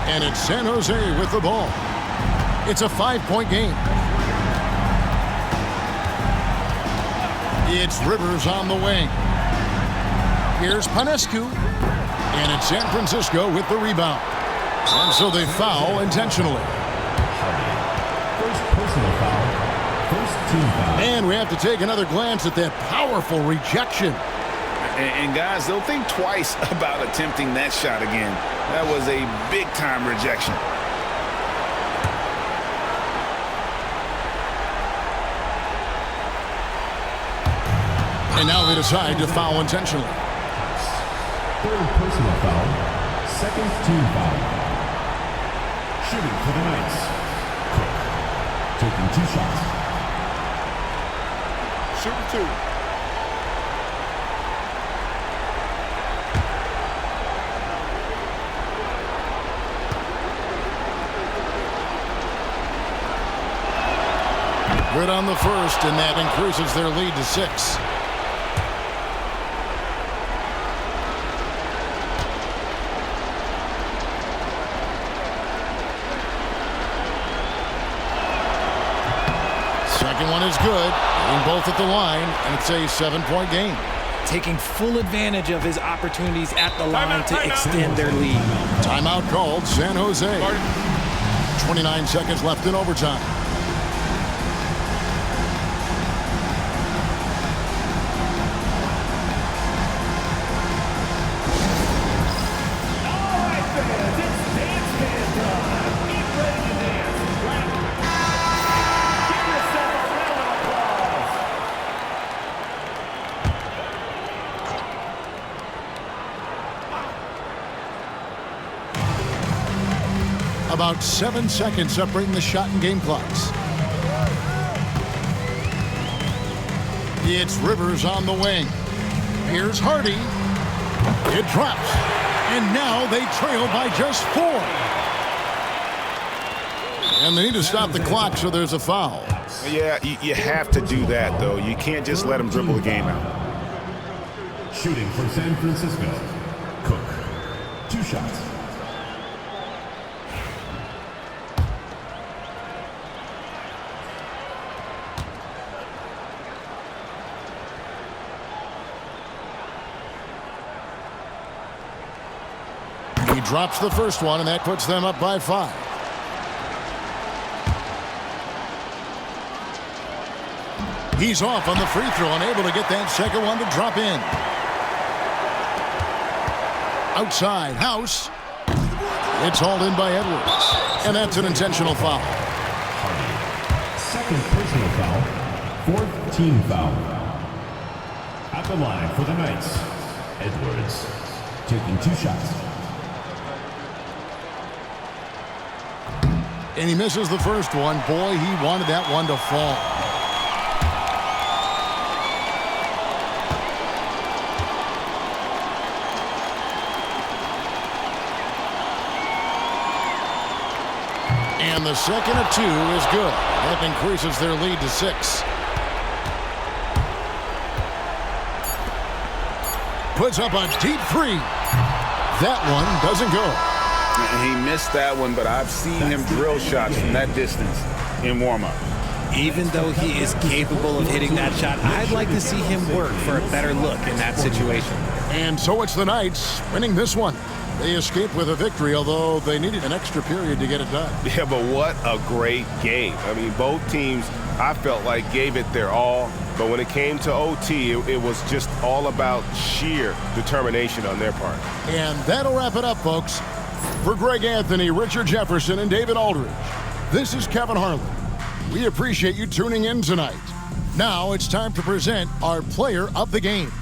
And it's San Jose with the ball. It's a 5-point game. It's Rivers on the wing. Here's Panescu. And it's San Francisco with the rebound. And so they foul intentionally. First personal foul. First team foul. And we have to take another glance at that powerful rejection. And guys, they'll think twice about attempting that shot again. That was a big-time rejection. And now they decide to foul intentionally. Third personal foul. Second team foul. Shooting for the Knights. Cook. Taking 2 shots. Shooting 2. Good on the first, and that increases their lead to 6. Second one is good. Getting both at the line, and it's a 7-point game. Taking full advantage of his opportunities at the line to extend their lead. Timeout called, San Jose. 29 seconds left in overtime. About 7 seconds separating the shot and game clocks. It's Rivers on the wing. Here's Hardy. It drops. And now they trail by just 4. And they need to stop the clock, so there's a foul. Yeah, you have to do that, though. You can't just let them dribble the game out. Shooting for San Francisco. Cook. 2 shots. He drops the first one, and that puts them up by 5. He's off on the free throw, unable to get that second one to drop in. Outside, House. It's hauled in by Edwards, and that's an intentional foul. Second personal foul. 4th team foul. At the line for the Knights, Edwards taking 2 shots. And he misses the first one. Boy, he wanted that one to fall. And the second of 2 is good. That increases their lead to 6. Puts up a deep 3. That one doesn't go. He missed that one, but I've seen him drill shots from that distance in warm-up. Even though he is capable of hitting that shot, I'd like to see him work for a better look in that situation. And so it's the Knights winning this one. They escaped with a victory, although they needed an extra period to get it done. Yeah, but what a great game. I mean, both teams, I felt like, gave it their all. But when it came to OT, it was just all about sheer determination on their part. And that'll wrap it up, folks. For Greg Anthony, Richard Jefferson, and David Aldridge, this is Kevin Harlan. We appreciate you tuning in tonight. Now it's time to present our player of the game.